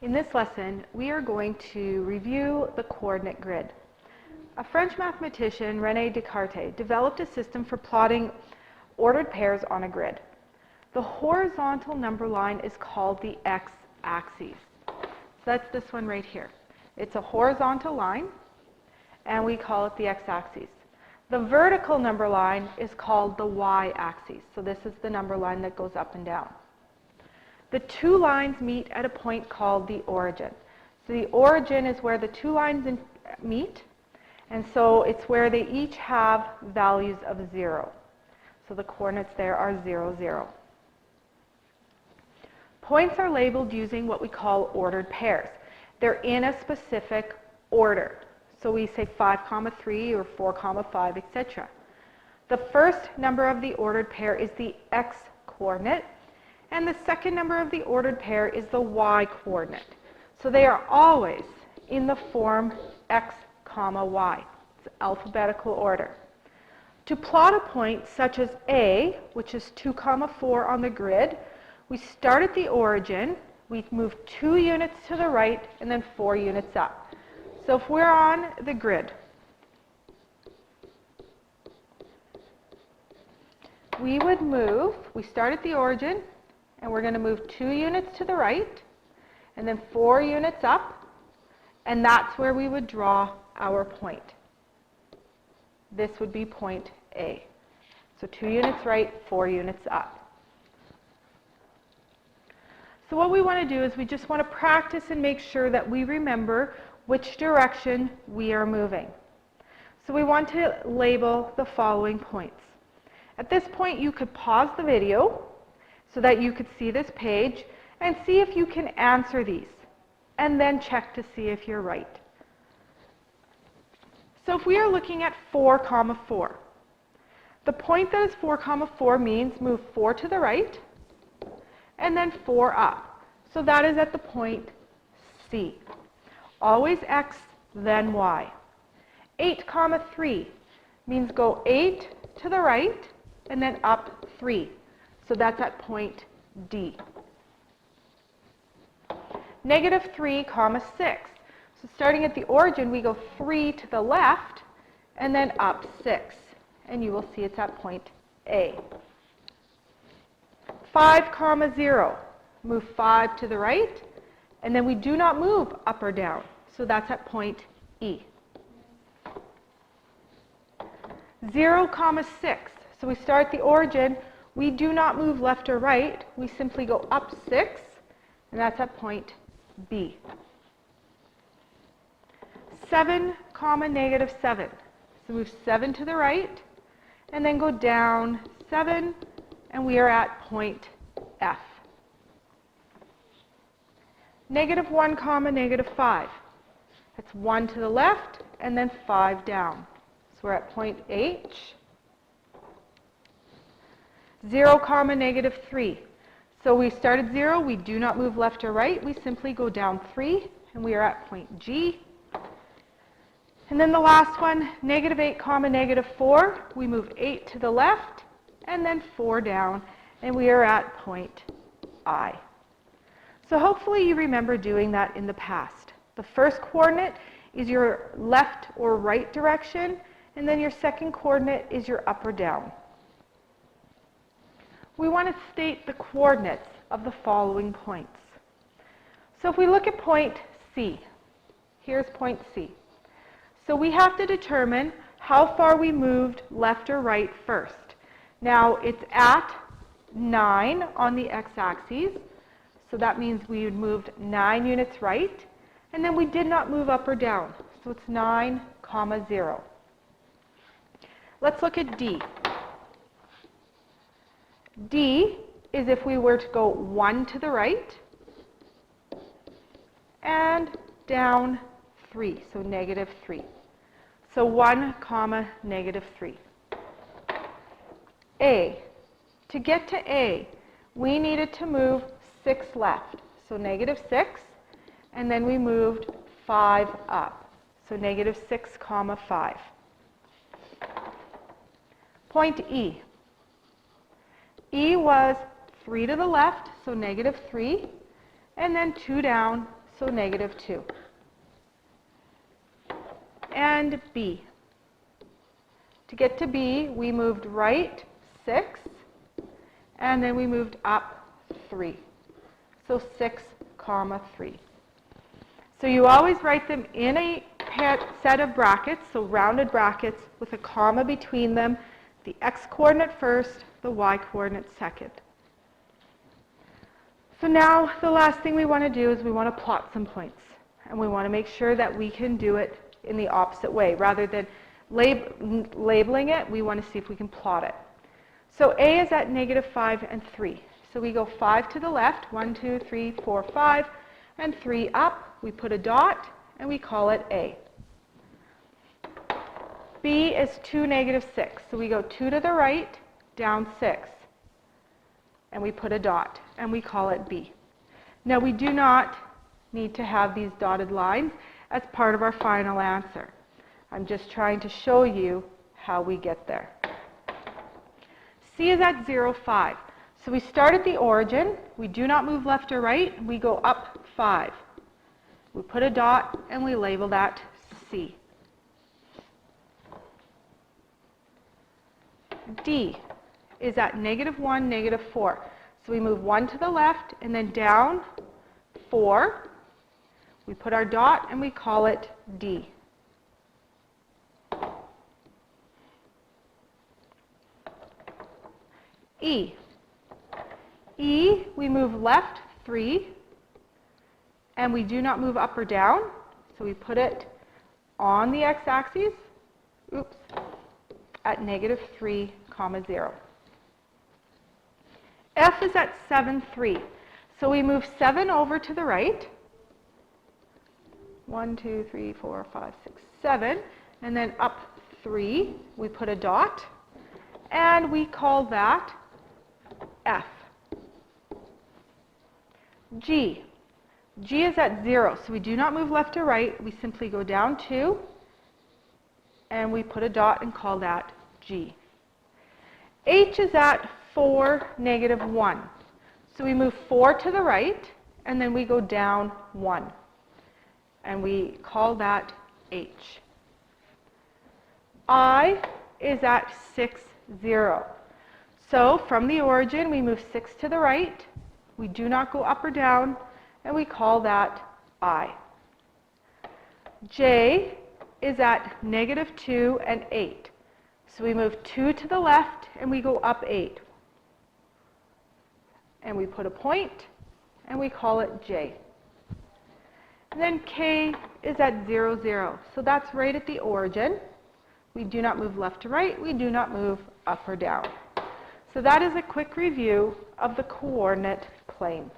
In this lesson, we are going to review the coordinate grid. A French mathematician, René Descartes, developed a system for plotting ordered pairs on a grid. The horizontal number line is called the x-axis. So that's this one right here. It's a horizontal line, and we call it the x-axis. The vertical number line is called the y-axis. So this is the number line that goes up and down. The two lines meet at a point called the origin. So the origin is where the two lines meet, and so it's where they each have values of 0. So the coordinates there are 0, 0. Points are labeled using what we call ordered pairs. They're in a specific order. So we say 5, 3 or 4, 5, etc. The first number of the ordered pair is the x-coordinate, and the second number of the ordered pair is the y-coordinate. So they are always in the form x, y. It's alphabetical order. To plot a point such as A, which is 2, 4 on the grid, we start at the origin, we move 2 units to the right, and then 4 units up. So if we're on the grid, we start at the origin, and we're going to move 2 units to the right, and then 4 units up, and that's where we would draw our point. This would be point A. So 2 units right, 4 units up. So what we want to do is we just want to practice and make sure that we remember which direction we are moving. So we want to label the following points. At this point, you could pause the video so that you could see this page and see if you can answer these, and then check to see if you're right. So if we are looking at 4, 4, the point that is 4, 4 means move 4 to the right and then 4 up. So that is at the point C. Always x, then y. 8, 3 means go 8 to the right and then up 3. So that's at point D. -3, 6. So starting at the origin, we go 3 to the left and then up 6. And you will see it's at point A. 5, 0. Move 5 to the right, and then we do not move up or down. So that's at point E. 0, 6. So we start at the origin. We do not move left or right. We simply go up 6, and that's at point B. 7, 7. So move 7 to the right, and then go down 7, and we are at point F. -1, 5. That's 1 to the left, and then 5 down. So we're at point H. 0, 3. So we start at 0. We do not move left or right. We simply go down 3, and we are at point G. And then the last one, -8, 4. We move 8 to the left, and then 4 down, and we are at point I. So hopefully you remember doing that in the past. The first coordinate is your left or right direction, and then your second coordinate is your up or down. We want to state the coordinates of the following points. So if we look at point C, here's point C. So we have to determine how far we moved left or right first. Now it's at 9 on the x-axis, so that means we moved 9 units right, and then we did not move up or down. So it's 9, 0. Let's look at D. D is if we were to go 1 to the right and down 3, so -3. So 1, -3. A. To get to A, we needed to move 6 left, so -6, and then we moved 5 up, so -6, 5. Point E. E was 3 to the left, so -3, and then 2 down, so -2. And B. To get to B, we moved right 6, and then we moved up 3. So 6, 3. So you always write them in a set of brackets, so rounded brackets with a comma between them, the x-coordinate first, the y-coordinate second. So now the last thing we want to do is we want to plot some points. And we want to make sure that we can do it in the opposite way. Rather than labeling it, we want to see if we can plot it. So A is at -5 and 3. So we go 5 to the left, 1, 2, 3, 4, 5, and 3 up. We put a dot, and we call it A. B is 2, -6. So we go 2 to the right, down 6. And we put a dot, and we call it B. Now we do not need to have these dotted lines as part of our final answer. I'm just trying to show you how we get there. C is at 0, 5. So we start at the origin. We do not move left or right. We go up 5. We put a dot, and we label that C. D is at -1, -4. So we move 1 to the left, and then down 4. We put our dot, and we call it D. E. E, we move left 3, and we do not move up or down, so we put it on the x-axis, at -3, 0. F is at 7, 3. So we move 7 over to the right, 1, 2, 3, 4, 5, 6, 7, and then up 3, we put a dot, and we call that F. G. G is at 0, so we do not move left or right. We simply go down 2, and we put a dot and call that G. H is at 4, -1. So we move 4 to the right, and then we go down 1, and we call that H. I is at 6, 0. So from the origin, we move 6 to the right. We do not go up or down, and we call that I. J is at -2 and 8. So we move 2 to the left, and we go up 8. And we put a point, and we call it J. And then K is at 0, 0. So that's right at the origin. We do not move left to right. We do not move up or down. So that is a quick review of the coordinate plane.